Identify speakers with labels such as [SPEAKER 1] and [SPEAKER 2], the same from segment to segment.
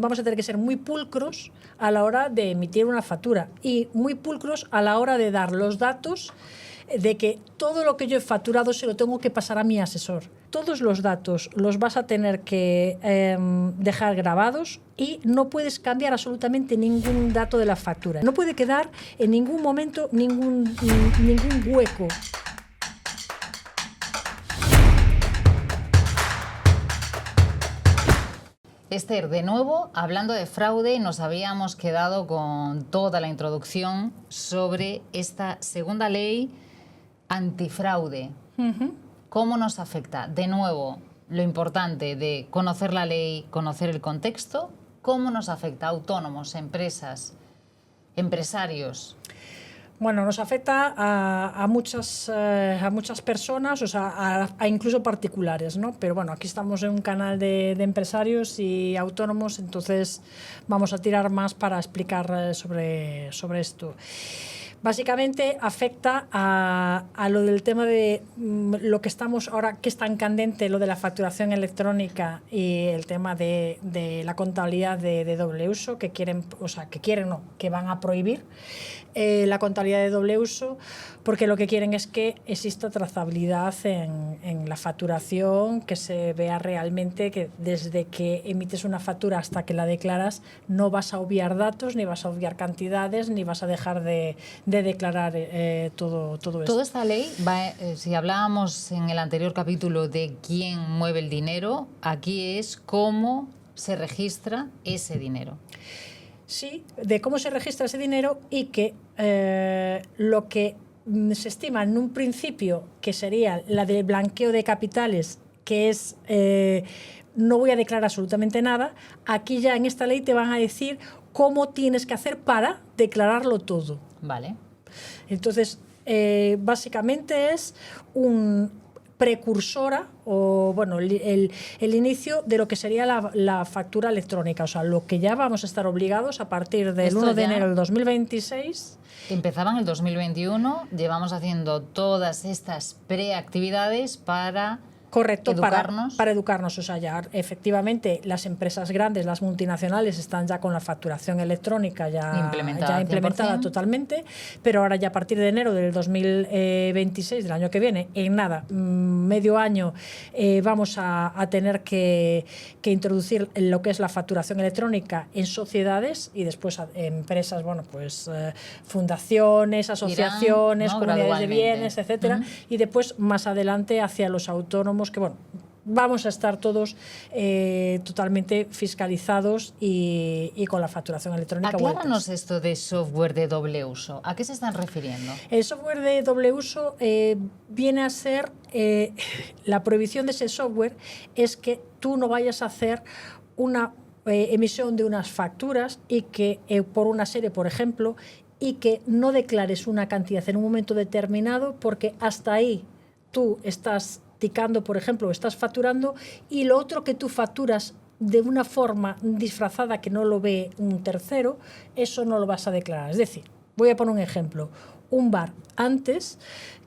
[SPEAKER 1] vamos a tener que ser muy pulcros a la hora de emitir una factura y muy pulcros a la hora de dar los datos de que todo lo que yo he facturado se lo tengo que pasar a mi asesor. Todos los datos los vas a tener que dejar grabados y no puedes cambiar absolutamente ningún dato de la factura. No puede quedar en ningún momento ningún hueco.
[SPEAKER 2] Esther, de nuevo, hablando de fraude, nos habíamos quedado con toda la introducción sobre esta segunda ley antifraude. ¿Cómo nos afecta? De nuevo, lo importante de conocer la ley, conocer el contexto. ¿Cómo nos afecta a autónomos, empresas, empresarios?
[SPEAKER 1] Bueno, nos afecta a muchas personas, o sea, a incluso particulares, ¿no? Pero bueno, aquí estamos en un canal de empresarios y autónomos, entonces vamos a tirar más para explicar sobre esto. Básicamente afecta a lo del tema de lo que estamos ahora, que es tan candente, lo de la facturación electrónica y el tema de la contabilidad de doble uso, que van a prohibir la contabilidad de doble uso, porque lo que quieren es que exista trazabilidad en la facturación, que se vea realmente que desde que emites una factura hasta que la declaras no vas a obviar datos, ni vas a obviar cantidades, ni vas a dejar de declarar todo esto.
[SPEAKER 2] Toda esta ley, si hablábamos en el anterior capítulo de quién mueve el dinero, aquí es cómo se registra ese dinero.
[SPEAKER 1] Sí, de cómo se registra ese dinero y que lo que se estima en un principio que sería la del blanqueo de capitales, que es no voy a declarar absolutamente nada, aquí ya en esta ley te van a decir cómo tienes que hacer para declararlo todo.
[SPEAKER 2] Vale.
[SPEAKER 1] Entonces, básicamente es precursora o bueno el inicio de lo que sería la factura electrónica, o sea, lo que ya vamos a estar obligados a partir del 1 de enero del 2026.
[SPEAKER 2] Empezaba en el 2021, llevamos haciendo todas estas preactividades para...
[SPEAKER 1] Correcto,
[SPEAKER 2] educarnos.
[SPEAKER 1] Para educarnos. O sea, ya efectivamente las empresas grandes, las multinacionales, están ya con la facturación electrónica ya implementada totalmente, pero ahora ya a partir de enero del 2026, del año que viene, en nada, medio año, vamos a tener que introducir lo que es la facturación electrónica en sociedades y después empresas, bueno, pues fundaciones, asociaciones, comunidades de bienes, etcétera, y después más adelante hacia los autónomos, que bueno, vamos a estar todos totalmente fiscalizados y con la facturación electrónica.
[SPEAKER 2] Acláranos esto de software de doble uso. ¿A qué se están refiriendo?
[SPEAKER 1] El software de doble uso viene a ser la prohibición de ese software es que tú no vayas a hacer una emisión de unas facturas y que por una serie, por ejemplo, y que no declares una cantidad en un momento determinado, porque hasta ahí tú estás ticando, por ejemplo, estás facturando, y lo otro que tú facturas de una forma disfrazada que no lo ve un tercero, eso no lo vas a declarar. Es decir, voy a poner un ejemplo. Un bar antes,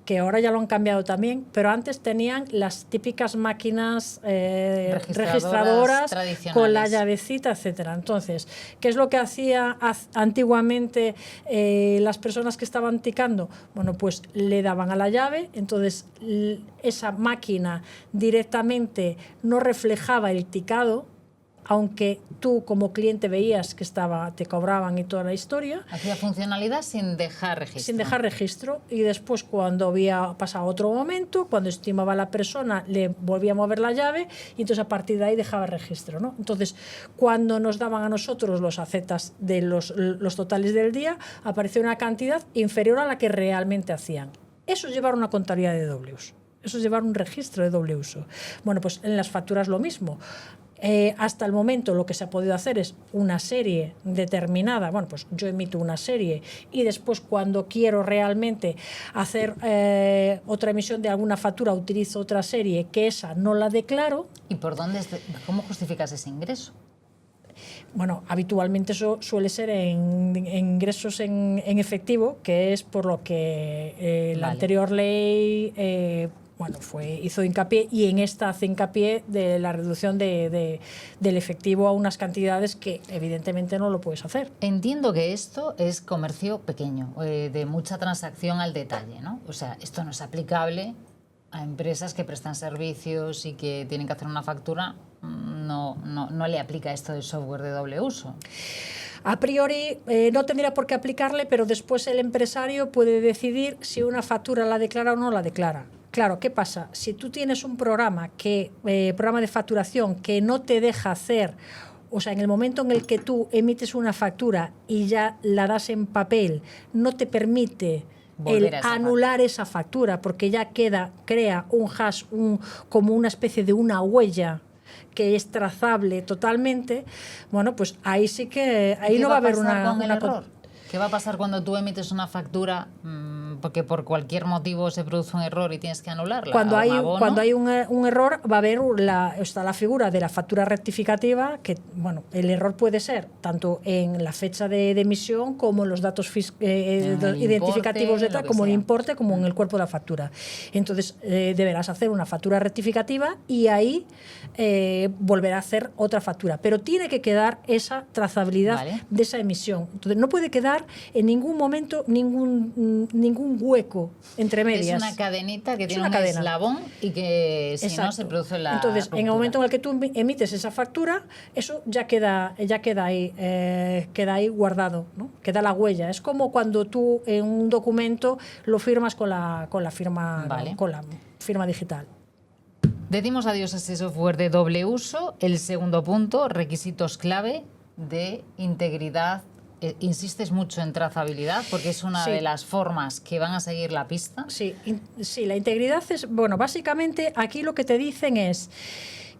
[SPEAKER 1] que ahora ya lo han cambiado también, pero antes tenían las típicas máquinas registradoras con la llavecita, etcétera. Entonces, ¿qué es lo que hacía antiguamente las personas que estaban ticando? Bueno, pues le daban a la llave, entonces esa máquina directamente no reflejaba el ticado, aunque tú como cliente veías que te cobraban y toda la historia.
[SPEAKER 2] Hacía funcionalidad sin dejar registro.
[SPEAKER 1] Sin dejar registro, y después cuando había pasado otro momento, cuando estimaba la persona, le volvía a mover la llave y entonces a partir de ahí dejaba registro, ¿no? Entonces, cuando nos daban a nosotros los acetas de los totales del día, aparecía una cantidad inferior a la que realmente hacían. Eso es llevar una contabilidad de doble uso. Eso es llevar un registro de doble uso. Bueno, pues en las facturas lo mismo. Hasta el momento lo que se ha podido hacer es una serie determinada. Bueno, pues yo emito una serie y después cuando quiero realmente hacer otra emisión de alguna factura utilizo otra serie que esa no la declaro.
[SPEAKER 2] ¿Y cómo justificas ese ingreso?
[SPEAKER 1] Bueno, habitualmente eso suele ser en ingresos en efectivo, que es por lo que la anterior ley bueno, hizo hincapié, y en esta hace hincapié de la reducción del efectivo a unas cantidades que evidentemente no lo puedes hacer.
[SPEAKER 2] Entiendo que esto es comercio pequeño, de mucha transacción al detalle, ¿no? O sea, esto no es aplicable a empresas que prestan servicios y que tienen que hacer una factura. No le aplica esto del software de doble uso.
[SPEAKER 1] A priori no tendría por qué aplicarle, pero después el empresario puede decidir si una factura la declara o no la declara. Claro, ¿qué pasa? Si tú tienes un programa de facturación que no te deja hacer, o sea, en el momento en el que tú emites una factura y ya la das en papel, no te permite anular esa factura, porque ya crea un hash, como una especie de una huella que es trazable totalmente, bueno, pues ahí sí que ahí no va a haber
[SPEAKER 2] un error. ¿Qué va a pasar cuando tú emites una factura porque por cualquier motivo se produce un error y tienes que anularla?
[SPEAKER 1] Cuando hay un error va a haber la figura de la factura rectificativa, que bueno, el error puede ser tanto en la fecha de emisión como en los datos identificativos como el importe, como en el cuerpo de la factura. Entonces deberás hacer una factura rectificativa y ahí volverá a hacer otra factura, pero tiene que quedar esa trazabilidad de esa emisión. Entonces no puede quedar en ningún momento ningún hueco entre medias.
[SPEAKER 2] Es una cadenita que tiene un eslabón y que si no se produce la
[SPEAKER 1] Entonces,
[SPEAKER 2] ruptura.
[SPEAKER 1] en el momento en el que tú emites esa factura, eso ya queda ahí guardado, ¿no? Queda la huella. Es como cuando tú en un documento lo firmas con la firma digital.
[SPEAKER 2] Decimos adiós a ese software de doble uso. El segundo punto, requisitos clave de integridad. Insistes mucho en trazabilidad porque es una de las formas que van a seguir la pista.
[SPEAKER 1] Sí, la integridad es, bueno, básicamente aquí lo que te dicen es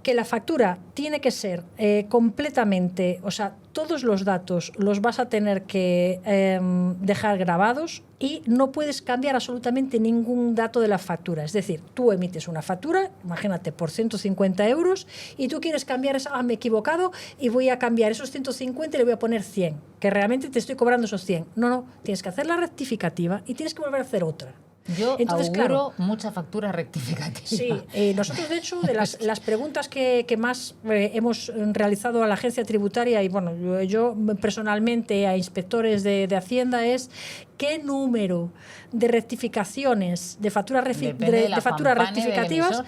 [SPEAKER 1] que la factura tiene que ser completamente, o sea, todos los datos los vas a tener que dejar grabados y no puedes cambiar absolutamente ningún dato de la factura. Es decir, tú emites una factura, imagínate, por 150 euros y tú quieres cambiar esa, me he equivocado y voy a cambiar esos 150 y le voy a poner 100, que realmente te estoy cobrando esos 100. No, tienes que hacer la rectificativa y tienes que volver a hacer otra.
[SPEAKER 2] Yo auguro mucha factura rectificativa.
[SPEAKER 1] Sí, nosotros de hecho de las preguntas que más hemos realizado a la agencia tributaria y bueno, yo personalmente a inspectores de Hacienda es ¿qué número de rectificaciones de facturas rectificativas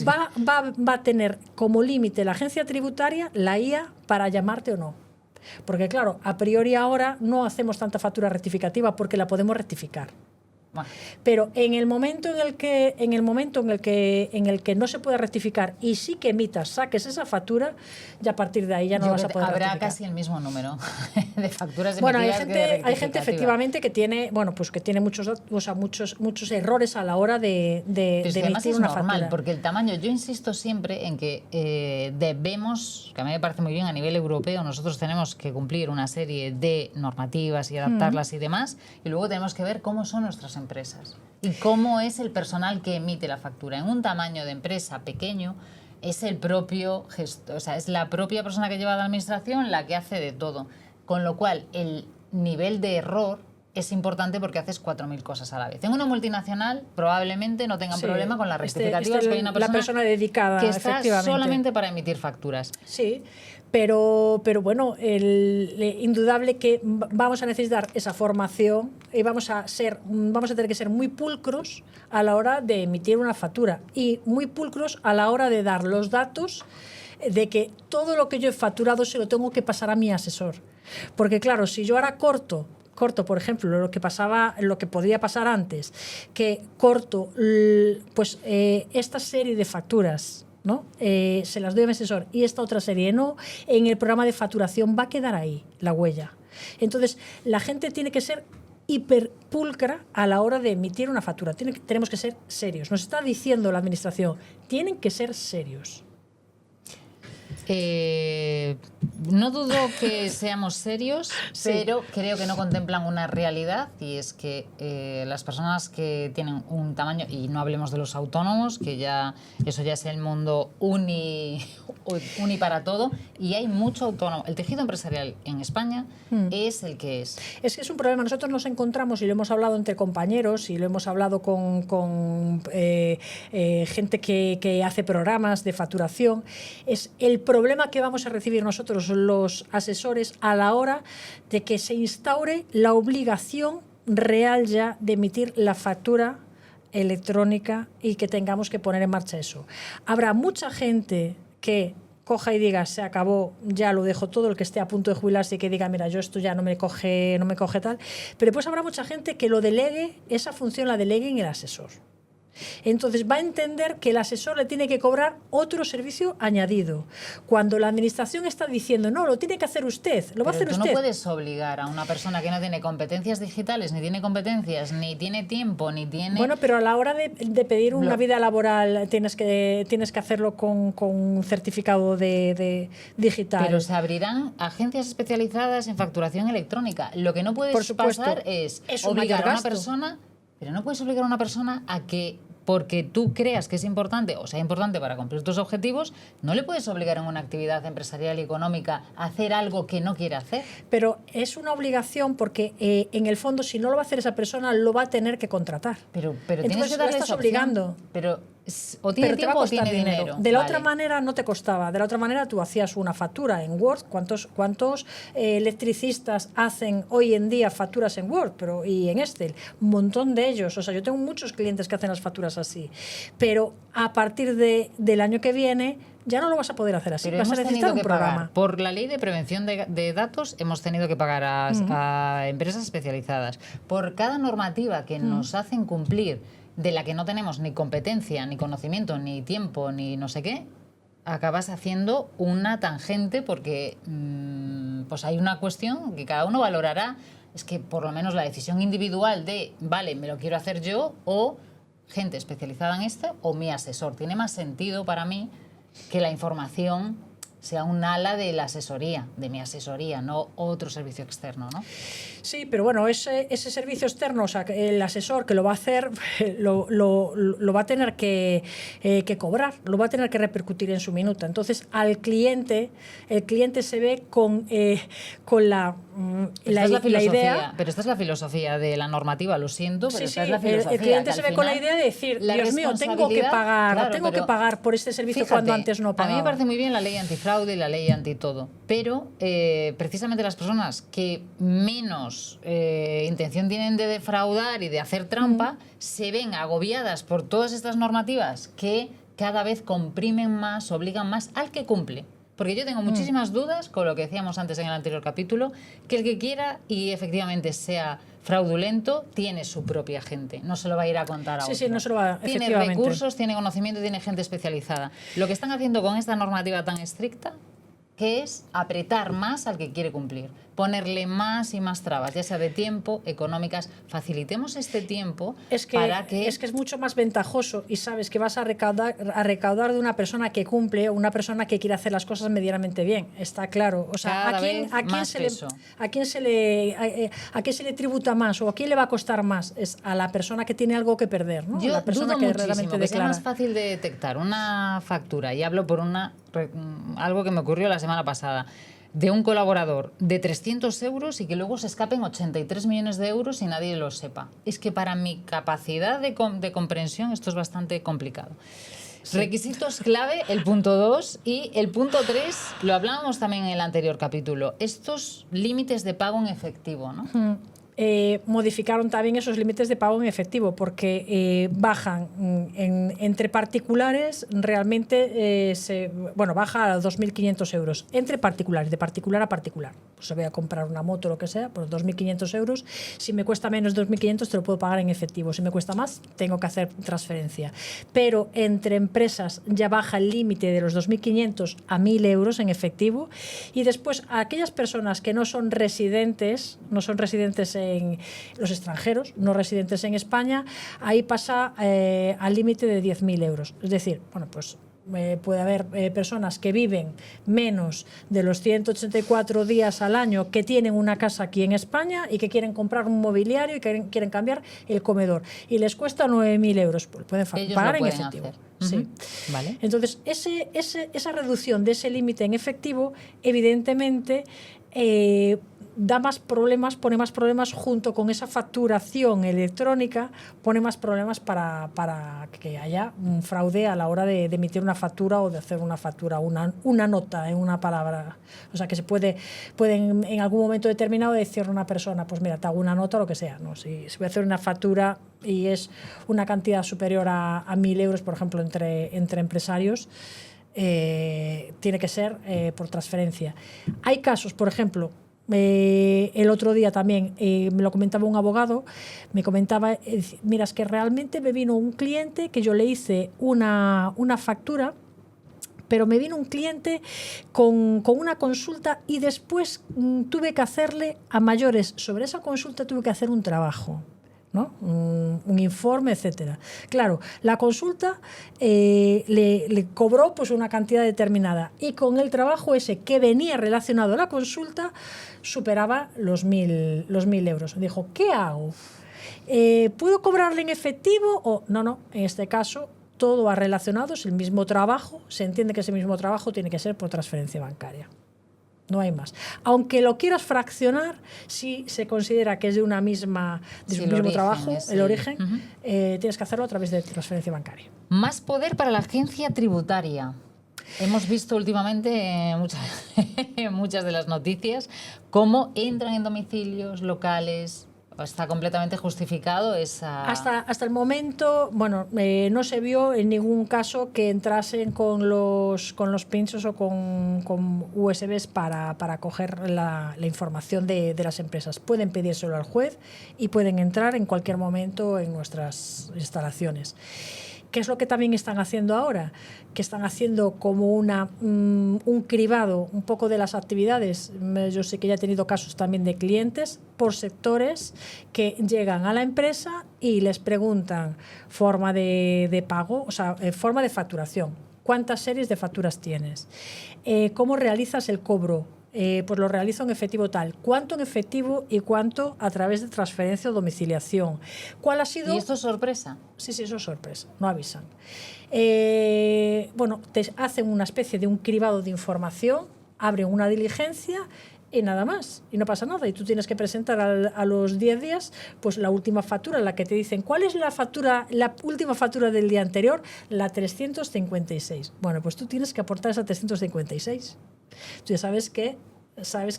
[SPEAKER 1] va a tener como límite la agencia tributaria, la IA, para llamarte o no? Porque claro, a priori ahora no hacemos tanta factura rectificativa porque la podemos rectificar. Bueno. Pero en el momento en el que no se puede rectificar y sí que saques esa factura, ya a partir de ahí ya no vas a poder rectificar.
[SPEAKER 2] Habrá casi el mismo número de facturas emitidas.
[SPEAKER 1] Bueno, hay gente efectivamente que tiene, muchos errores a la hora de emitir una factura.
[SPEAKER 2] Normal, porque el tamaño, yo insisto siempre en que debemos, que a mí me parece muy bien a nivel europeo, nosotros tenemos que cumplir una serie de normativas y adaptarlas y demás, y luego tenemos que ver cómo son nuestras empresas y cómo es el personal que emite la factura. En un tamaño de empresa pequeño es el propio gestor, o sea, es la propia persona que lleva la administración la que hace de todo, con lo cual el nivel de error es importante porque haces 4.000 cosas a la vez. En una multinacional probablemente no tengan problema con la rectificativa, porque hay una persona
[SPEAKER 1] dedicada
[SPEAKER 2] que está solamente para emitir facturas.
[SPEAKER 1] Sí, pero bueno, indudable que vamos a necesitar esa formación y vamos a tener que ser muy pulcros a la hora de emitir una factura y muy pulcros a la hora de dar los datos de que todo lo que yo he facturado se lo tengo que pasar a mi asesor. Porque claro, si yo ahora corto, por ejemplo, lo que podría pasar antes, que corto esta serie de facturas, ¿no? Se las doy a mi asesor y esta otra serie no, en el programa de facturación va a quedar ahí la huella. Entonces, la gente tiene que ser hiperpulcra a la hora de emitir una factura. Tenemos que ser serios. Nos está diciendo la administración, tienen que ser serios.
[SPEAKER 2] No dudo que seamos serios, pero creo que no contemplan una realidad, y es que las personas que tienen un tamaño, y no hablemos de los autónomos, que eso ya es el mundo un y para todo, y hay mucho autónomo. El tejido empresarial en España es el que es.
[SPEAKER 1] Es que es un problema. Nosotros nos encontramos, y lo hemos hablado entre compañeros, y lo hemos hablado con gente que hace programas de facturación, es el problema que vamos a recibir nosotros los asesores a la hora de que se instaure la obligación real ya de emitir la factura electrónica y que tengamos que poner en marcha eso. Habrá mucha gente que coja y diga, se acabó, ya lo dejo todo, el que esté a punto de jubilarse y que diga, mira, yo esto ya no me coge tal, pero después habrá mucha gente que lo delegue, esa función la delegue en el asesor. Entonces va a entender que el asesor le tiene que cobrar otro servicio añadido. Cuando la administración está diciendo, no, lo tiene que hacer usted, lo va a hacer usted.
[SPEAKER 2] Tú no puedes obligar a una persona que no tiene competencias digitales, ni tiene competencias, ni tiene tiempo, ni tiene...
[SPEAKER 1] Bueno, pero a la hora de pedir una vida laboral tienes que hacerlo con un certificado de digital.
[SPEAKER 2] Pero se abrirán agencias especializadas en facturación electrónica. Lo que no puedes pasar es obligar a una persona... Pero no puedes obligar a una persona a que, porque tú creas que es importante o sea importante para cumplir tus objetivos, no le puedes obligar en una actividad empresarial y económica a hacer algo que no quiere hacer.
[SPEAKER 1] Pero es una obligación porque en el fondo si no lo va a hacer esa persona lo va a tener que contratar.
[SPEAKER 2] Pero
[SPEAKER 1] entonces
[SPEAKER 2] tienes que darle
[SPEAKER 1] estás obligando.
[SPEAKER 2] Pero o tiene tiempo o tiene dinero.
[SPEAKER 1] De la otra manera no te costaba. De la otra manera tú hacías una factura en Word. ¿Cuántos electricistas hacen hoy en día facturas en Word y en Excel? Un montón de ellos. O sea, yo tengo muchos clientes que hacen las facturas así. Pero a partir del año que viene ya no lo vas a poder hacer así.
[SPEAKER 2] Pero
[SPEAKER 1] vas a necesitar un programa.
[SPEAKER 2] Por la ley de prevención de datos hemos tenido que pagar a empresas especializadas. Por cada normativa que nos hacen cumplir, de la que no tenemos ni competencia, ni conocimiento, ni tiempo, ni no sé qué, acabas haciendo una tangente porque pues hay una cuestión que cada uno valorará. Es que por lo menos la decisión individual de, vale, me lo quiero hacer yo, o gente especializada en esto, o mi asesor. Tiene más sentido para mí que la información sea un ala de la asesoría, de mi asesoría, no otro servicio externo, ¿no?
[SPEAKER 1] Sí, pero bueno, ese servicio externo, o sea, el asesor que lo va a hacer, lo va a tener que cobrar, lo va a tener que repercutir en su minuta. Entonces, el cliente se ve con la idea...
[SPEAKER 2] Pero esta es la filosofía de la normativa, lo siento, pero esta es la filosofía.
[SPEAKER 1] El cliente se ve con la idea de decir, Dios mío, tengo que pagar por este servicio cuando antes no pagaba.
[SPEAKER 2] A mí me parece muy bien la ley antifraude y la ley anti-todo, pero precisamente las personas que menos intención tienen de defraudar y de hacer trampa, se ven agobiadas por todas estas normativas que cada vez comprimen más, obligan más al que cumple. Porque yo tengo muchísimas dudas con lo que decíamos antes en el anterior capítulo, que el que quiera y efectivamente sea fraudulento tiene su propia gente, no se lo va a ir a contar a otro.
[SPEAKER 1] Sí, no se lo va,
[SPEAKER 2] tiene recursos, tiene conocimiento, tiene gente especializada. Lo que están haciendo con esta normativa tan estricta, que es apretar más al que quiere cumplir, ponerle más y más trabas, ya sea de tiempo, económicas. Facilitemos este tiempo para que...
[SPEAKER 1] Es que es mucho más ventajoso y sabes que vas a recaudar de una persona que cumple o una persona que quiere hacer las cosas medianamente bien. Está claro. O sea, ¿a quién se le tributa más o a quién le va a costar más? Es a la persona que tiene algo que perder, ¿no?
[SPEAKER 2] Yo
[SPEAKER 1] la persona
[SPEAKER 2] dudo
[SPEAKER 1] que
[SPEAKER 2] muchísimo que sea más fácil de detectar una factura, y hablo por algo que me ocurrió la semana pasada, de un colaborador de 300 euros y que luego se escapen 83 millones de euros y nadie lo sepa. Es que para mi capacidad de comprensión esto es bastante complicado. Sí. Requisitos clave, el punto 2 y el punto 3, lo hablábamos también en el anterior capítulo, estos límites de pago en efectivo, ¿no?
[SPEAKER 1] Modificaron también esos límites de pago en efectivo porque bajan entre particulares, realmente baja a 2.500 euros entre particulares, de particular a particular. Pues si voy a comprar una moto o lo que sea, pues 2.500 euros. Si me cuesta menos de 2.500 te lo puedo pagar en efectivo. Si me cuesta más, tengo que hacer transferencia. Pero entre empresas ya baja el límite de los 2.500 a 1.000 euros en efectivo. Y después, a aquellas personas que no son residentes en los extranjeros, no residentes en España, ahí pasa al límite de 10.000 euros. Es decir, bueno, pues puede haber personas que viven menos de los 184 días al año, que tienen una casa aquí en España y que quieren comprar un mobiliario y que quieren cambiar el comedor y les cuesta 9.000 euros, pues pueden pagar en efectivo. Sí.
[SPEAKER 2] Vale.
[SPEAKER 1] Entonces, esa reducción de ese límite en efectivo, evidentemente, da más problemas, pone más problemas junto con esa facturación electrónica, pone más problemas para que haya un fraude a la hora de emitir una factura o de hacer una factura, una nota en una palabra. O sea, que pueden en algún momento determinado decirle a una persona, pues mira, te hago una nota o lo que sea, ¿no? Si voy a hacer una factura y es una cantidad superior a 1.000 euros, por ejemplo, entre empresarios, tiene que ser por transferencia. Hay casos, por ejemplo, el otro día también me lo comentaba un abogado, me comentaba, mira, es que realmente me vino un cliente que yo le hice una factura, pero me vino un cliente con una consulta y después tuve que hacerle a mayores, sobre esa consulta tuve que hacer un trabajo, ¿no? Un informe, etcétera. Claro, la consulta le cobró pues una cantidad determinada y con el trabajo ese que venía relacionado a la consulta superaba los 1.000 euros. Dijo, ¿qué hago? ¿Puedo cobrarle en efectivo? O no, en este caso todo va relacionado, es el mismo trabajo, se entiende que ese mismo trabajo tiene que ser por transferencia bancaria. No hay más. Aunque lo quieras fraccionar, si se considera que es de un mismo trabajo, el origen, tienes que hacerlo a través de transferencia bancaria.
[SPEAKER 2] Más poder para la agencia tributaria. Hemos visto últimamente muchas de las noticias cómo entran en domicilios locales. Está completamente justificado esa...
[SPEAKER 1] Hasta el momento, bueno, no se vio en ningún caso que entrasen con los pinchos o con USBs para coger la información de las empresas. Pueden pedírselo al juez y pueden entrar en cualquier momento en nuestras instalaciones. ¿Qué es lo que también están haciendo ahora? Que están haciendo como un cribado un poco de las actividades. Yo sé que ya he tenido casos también de clientes por sectores que llegan a la empresa y les preguntan forma de pago, o sea, forma de facturación. ¿Cuántas series de facturas tienes? ¿Cómo realizas el cobro? Pues lo realizo en efectivo tal. ¿Cuánto en efectivo y cuánto a través de transferencia o domiciliación? ¿Cuál ha sido?
[SPEAKER 2] ¿Y esto es sorpresa?
[SPEAKER 1] Sí, eso es sorpresa, no avisan. Bueno, te hacen una especie de un cribado de información, abren una diligencia y nada más, y no pasa nada. Y tú tienes que presentar a los 10 días pues la última factura, en la que te dicen ¿cuál es la última factura del día anterior? La 356. Bueno, pues tú tienes que aportar esa 356. Tú ya sabes que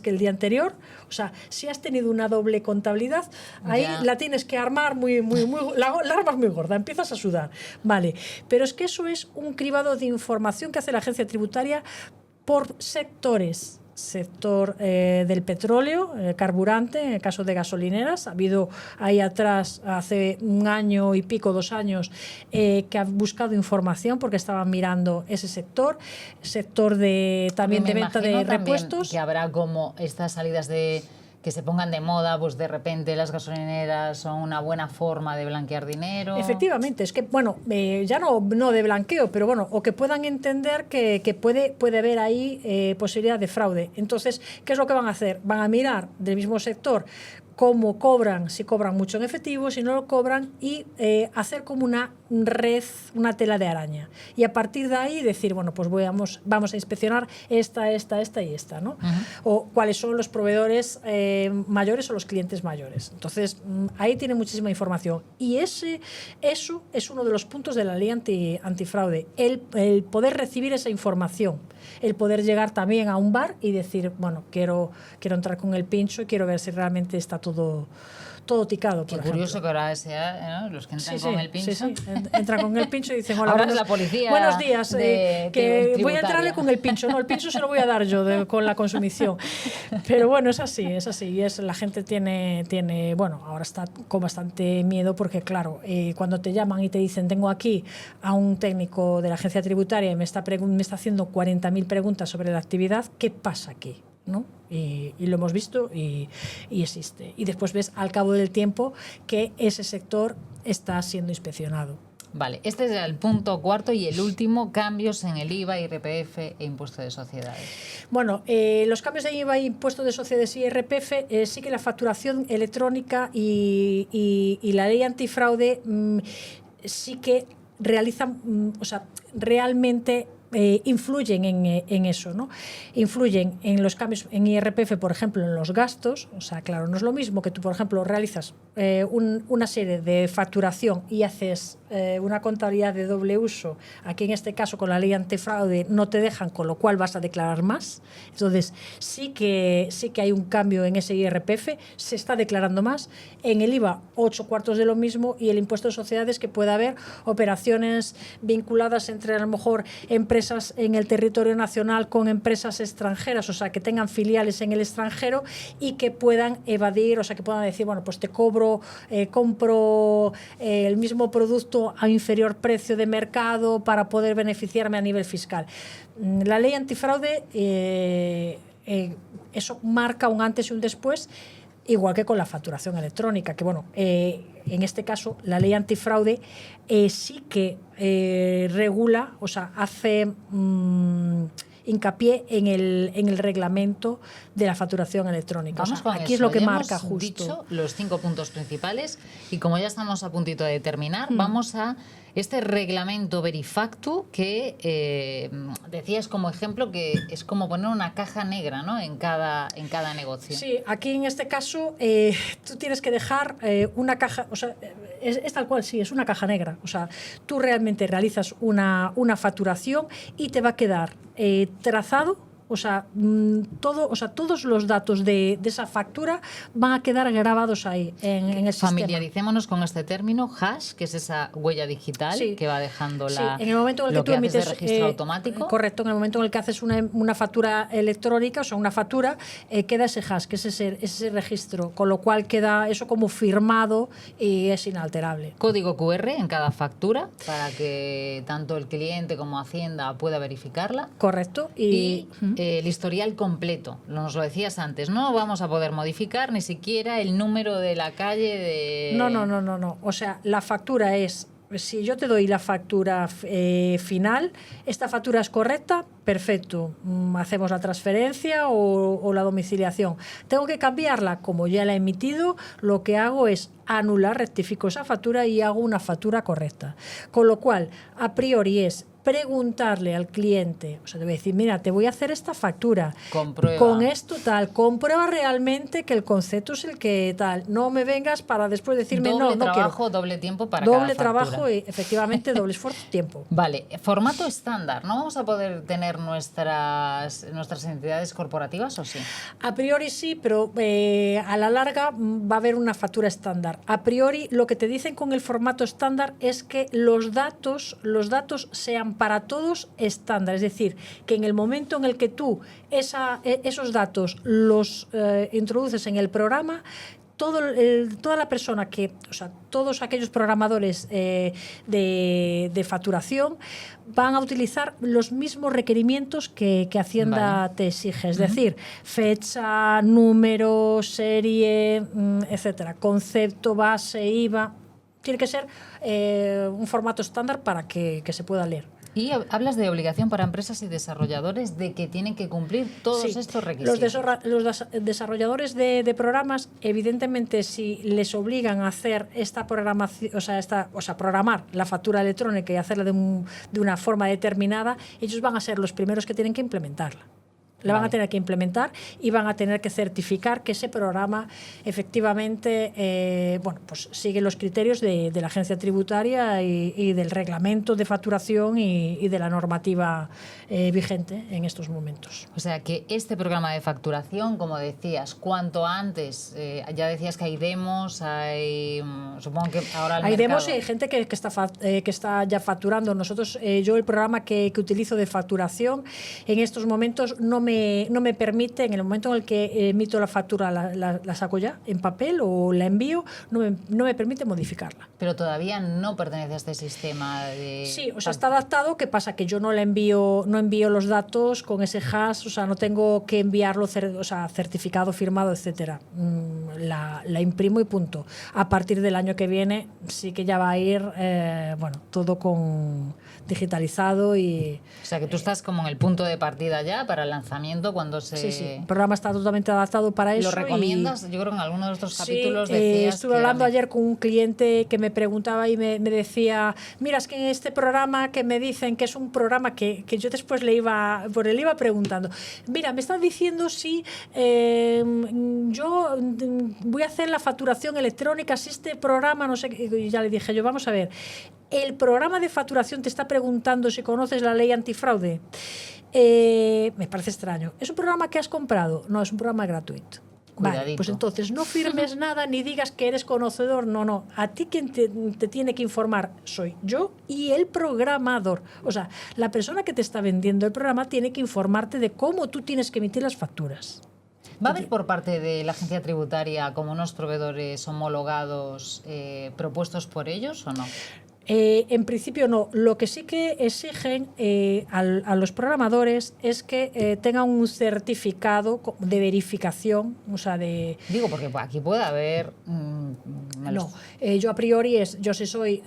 [SPEAKER 1] el día anterior, o sea, si has tenido una doble contabilidad, ahí la tienes que armar la armas muy gorda, empiezas a sudar, vale, pero es que eso es un cribado de información que hace la agencia tributaria por sectores. Sector del petróleo, carburante, en el caso de gasolineras. Ha habido ahí atrás, hace 1 año y pico, 2 años, que han buscado información porque estaban mirando ese sector también de venta de repuestos.
[SPEAKER 2] Que habrá como estas salidas que se pongan de moda, pues de repente las gasolineras son una buena forma de blanquear dinero.
[SPEAKER 1] Efectivamente, es que, bueno, ya no de blanqueo, pero bueno, o que puedan entender que puede haber ahí posibilidad de fraude. Entonces, ¿qué es lo que van a hacer? Van a mirar del mismo sector cómo cobran, si cobran mucho en efectivo, si no lo cobran, y hacer como una red, una tela de araña. Y a partir de ahí decir, bueno, pues vamos a inspeccionar esta y esta, ¿no? O cuáles son los proveedores mayores o los clientes mayores. Entonces, ahí tiene muchísima información. Y eso es uno de los puntos de la ley antifraude, el poder recibir esa información, el poder llegar también a un bar y decir, bueno, quiero entrar con el pincho y quiero ver si realmente está todo ticado.
[SPEAKER 2] Qué curioso que ahora sea, ¿no? Los que entran con el pincho.
[SPEAKER 1] Sí. Entran con el pincho y dicen, hola,
[SPEAKER 2] ahora es la policía.
[SPEAKER 1] Buenos días, que voy a entrarle con el pincho. No, el pincho se lo voy a dar yo con la consumición. Pero bueno, es así. Y la gente tiene, bueno, ahora está con bastante miedo porque, claro, cuando te llaman y te dicen, tengo aquí a un técnico de la agencia tributaria y me está haciendo 40.000 preguntas sobre la actividad, ¿qué pasa aquí? ¿No? Y lo hemos visto y existe. Y después ves al cabo del tiempo que ese sector está siendo inspeccionado.
[SPEAKER 2] Vale, este es el punto cuarto y el último, cambios en el IVA, IRPF e impuesto de sociedades.
[SPEAKER 1] Bueno, los cambios de IVA, impuesto de sociedades y IRPF, sí que la facturación electrónica y la ley antifraude sí que realizan, o sea, realmente influyen en eso, ¿no? Influyen en los cambios en IRPF, por ejemplo, en los gastos. O sea, claro, no es lo mismo que tú, por ejemplo, realizas una serie de facturación y haces una contabilidad de doble uso. Aquí, en este caso, con la ley antifraude no te dejan, con lo cual vas a declarar más. Entonces, sí que hay un cambio en ese IRPF, se está declarando más. En el IVA, 8/4 de lo mismo, y el impuesto de sociedades, que puede haber operaciones vinculadas entre, a lo mejor, empresas en el territorio nacional con empresas extranjeras, o sea, que tengan filiales en el extranjero y que puedan evadir, o sea, que puedan decir, bueno, pues te compro el mismo producto a inferior precio de mercado para poder beneficiarme a nivel fiscal. La ley antifraude, eso marca un antes y un después, igual que con la facturación electrónica, que bueno, en este caso la ley antifraude sí que regula, o sea, hace hincapié en el reglamento de la facturación electrónica.
[SPEAKER 2] Vamos,
[SPEAKER 1] o sea,
[SPEAKER 2] con
[SPEAKER 1] aquí
[SPEAKER 2] eso.
[SPEAKER 1] es lo que
[SPEAKER 2] ya
[SPEAKER 1] marca
[SPEAKER 2] hemos
[SPEAKER 1] justo.
[SPEAKER 2] Dicho los 5 puntos principales y como ya estamos a puntito de terminar, vamos a este reglamento Verifactu que decías como ejemplo que es como poner una caja negra, ¿no? en cada negocio.
[SPEAKER 1] Sí, aquí en este caso tú tienes que dejar una caja, o sea, es tal cual, sí, es una caja negra. O sea, tú realmente realizas una facturación y te va a quedar trazado. O sea, todos los datos de esa factura van a quedar grabados ahí en el sistema.
[SPEAKER 2] Familiaricémonos con este término, hash, que es esa huella digital que va dejando
[SPEAKER 1] en el momento en el que tú emites
[SPEAKER 2] registro automático.
[SPEAKER 1] Correcto, en el momento en el que haces una factura electrónica, o sea, una factura, queda ese hash, que es ese registro, con lo cual queda eso como firmado y es inalterable.
[SPEAKER 2] Código QR en cada factura para que tanto el cliente como Hacienda pueda verificarla.
[SPEAKER 1] Correcto.
[SPEAKER 2] Y el historial completo, nos lo decías antes, no vamos a poder modificar ni siquiera el número de la calle de...
[SPEAKER 1] No. O sea, la factura es, si yo te doy la factura final, esta factura es correcta, perfecto, hacemos la transferencia o la domiciliación. Tengo que cambiarla, como ya la he emitido, lo que hago es anular, rectifico esa factura y hago una factura correcta. Con lo cual, a priori es preguntarle al cliente, o sea, te voy a decir, mira, te voy a hacer esta factura.
[SPEAKER 2] Comprueba.
[SPEAKER 1] Con esto tal, comprueba realmente que el concepto es el que tal. No me vengas para después decirme
[SPEAKER 2] doble
[SPEAKER 1] no
[SPEAKER 2] trabajo,
[SPEAKER 1] quiero.
[SPEAKER 2] Doble tiempo para
[SPEAKER 1] doble
[SPEAKER 2] cada factura.
[SPEAKER 1] Trabajo y efectivamente doble esfuerzo, tiempo.
[SPEAKER 2] Vale, formato estándar. ¿No vamos a poder tener nuestras entidades corporativas o sí?
[SPEAKER 1] A priori sí, pero a la larga va a haber una factura estándar. A priori lo que te dicen con el formato estándar es que los datos sean para todos estándar, es decir, que en el momento en el que tú esos datos los introduces en el programa, toda la persona o sea, todos aquellos programadores de facturación van a utilizar los mismos requerimientos que Hacienda te exige, es decir, fecha, número, serie, etcétera, concepto, base, IVA. Tiene que ser un formato estándar para que se pueda leer.
[SPEAKER 2] Y hablas de obligación para empresas y desarrolladores de que tienen que cumplir todos estos requisitos.
[SPEAKER 1] Los desarrolladores de programas, evidentemente, si les obligan a hacer esta programación, o sea, programar la factura electrónica y hacerla de una forma determinada, ellos van a ser los primeros que tienen que implementarla. La van a tener que implementar y van a tener que certificar que ese programa efectivamente pues sigue los criterios de la agencia tributaria y del reglamento de facturación y de la normativa vigente en estos momentos.
[SPEAKER 2] O sea que este programa de facturación, como decías, cuanto antes, ya decías que hay demos, supongo que ahora
[SPEAKER 1] hay demos y hay gente que está ya facturando. Nosotros, yo el programa que utilizo de facturación en estos momentos no me permite, en el momento en el que emito la factura, la saco ya en papel o la envío, no me permite modificarla.
[SPEAKER 2] pero todavía no pertenece a este sistema de...
[SPEAKER 1] Sí, o sea, está adaptado. ¿Qué pasa? Que yo no envío los datos con ese hash, o sea, no tengo que enviarlo, o sea, certificado, firmado, etcétera. La imprimo y punto. A partir del año que viene sí que ya va a ir, bueno, todo con digitalizado y...
[SPEAKER 2] O sea, que tú estás como en el punto de partida ya para el lanzamiento cuando se...
[SPEAKER 1] Sí, sí. El programa está totalmente adaptado para eso.
[SPEAKER 2] ¿Lo recomiendas? Yo creo que en alguno de estos capítulos
[SPEAKER 1] sí,
[SPEAKER 2] decías
[SPEAKER 1] estuve hablando ayer con un cliente que me preguntaba y me decía, mira, es que en este programa que me dicen que es un programa que yo después le iba preguntando, mira, me están diciendo si yo voy a hacer la facturación electrónica, si este programa, no sé, y ya le dije yo, vamos a ver, el programa de facturación te está preguntando si conoces la ley antifraude. Me parece extraño. ¿Es un programa que has comprado? No, es un programa gratuito. Vale, pues entonces no firmes nada ni digas que eres conocedor. No. A ti quien te tiene que informar soy yo y el programador. O sea, la persona que te está vendiendo el programa tiene que informarte de cómo tú tienes que emitir las facturas.
[SPEAKER 2] ¿Va a haber por parte de la agencia tributaria como unos proveedores homologados propuestos por ellos o no?
[SPEAKER 1] En principio no. Lo que sí que exigen a los programadores es que tengan un certificado de verificación, o sea, de...
[SPEAKER 2] Digo, porque aquí puede haber...
[SPEAKER 1] No, yo a priori yo si soy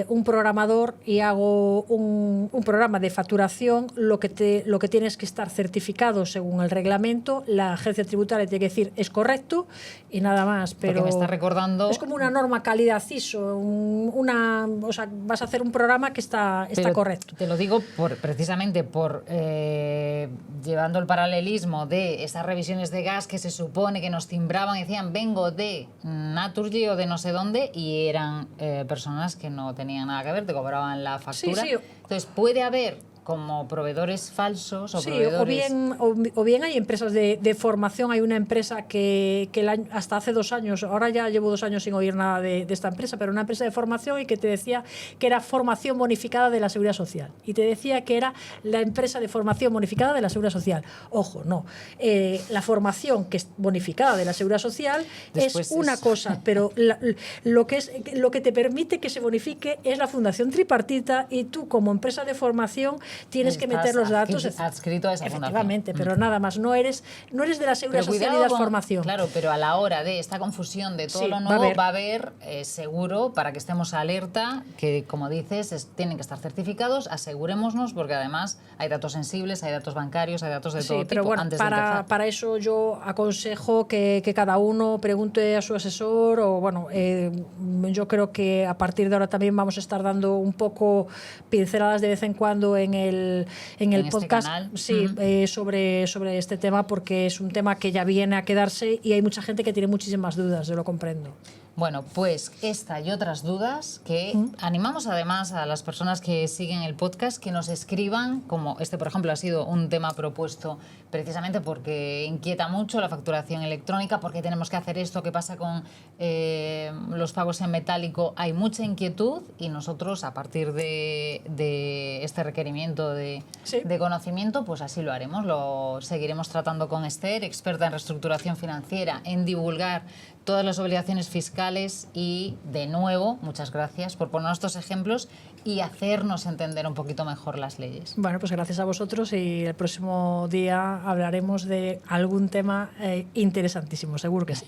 [SPEAKER 1] un programador y hago un programa de facturación, lo que tienes que estar certificado según el reglamento, la agencia tributaria tiene que decir es correcto y nada más. Pero
[SPEAKER 2] porque me está recordando...
[SPEAKER 1] Es como una norma calidad ISO, o sea, vas a hacer un programa que está correcto.
[SPEAKER 2] Te lo digo precisamente por llevando el paralelismo de esas revisiones de gas que se supone que nos timbraban y decían vengo de Naturgy o de no sé dónde y eran personas que no tenían nada que ver, te cobraban la factura.
[SPEAKER 1] Sí.
[SPEAKER 2] Entonces puede haber como proveedores falsos o proveedores...
[SPEAKER 1] o bien hay empresas de formación. Hay una empresa que hasta hace 2 años, ahora ya llevo 2 años sin oír nada de esta empresa, pero una empresa de formación y que te decía que era formación bonificada de la Seguridad Social. Y te decía que era la empresa de formación bonificada de la Seguridad Social. Ojo, no. La formación que es bonificada de la Seguridad Social después es una cosa, pero lo que te permite que se bonifique es la Fundación Tripartita y tú como empresa de formación tienes que meter los datos
[SPEAKER 2] adscrito a esa
[SPEAKER 1] efectivamente, pero nada más, no eres de la Seguridad Social y de la formación.
[SPEAKER 2] Claro, pero a la hora de esta confusión de todo lo nuevo va a haber seguro, para que estemos alerta, que como dices, tienen que estar certificados, asegurémonos, porque además hay datos sensibles, hay datos bancarios, hay datos de todo tipo.
[SPEAKER 1] Pero bueno,
[SPEAKER 2] antes de empezar.
[SPEAKER 1] Para eso yo aconsejo que cada uno pregunte a su asesor o bueno, yo creo que a partir de ahora también vamos a estar dando un poco pinceladas de vez en cuando en el podcast
[SPEAKER 2] canal.
[SPEAKER 1] Sí, sobre este tema, porque es un tema que ya viene a quedarse y hay mucha gente que tiene muchísimas dudas, yo lo comprendo.
[SPEAKER 2] Bueno, pues esta y otras dudas que animamos además a las personas que siguen el podcast que nos escriban, como este por ejemplo ha sido un tema propuesto precisamente porque inquieta mucho la facturación electrónica, porque tenemos que hacer esto, qué pasa con los pagos en metálico. Hay mucha inquietud y nosotros a partir de este requerimiento de conocimiento, pues así lo haremos, lo seguiremos tratando con Esther, experta en reestructuración financiera, en divulgar todas las obligaciones fiscales y, de nuevo, muchas gracias por ponernos estos ejemplos y hacernos entender un poquito mejor las leyes.
[SPEAKER 1] Bueno, pues gracias a vosotros y el próximo día hablaremos de algún tema interesantísimo, seguro que sí.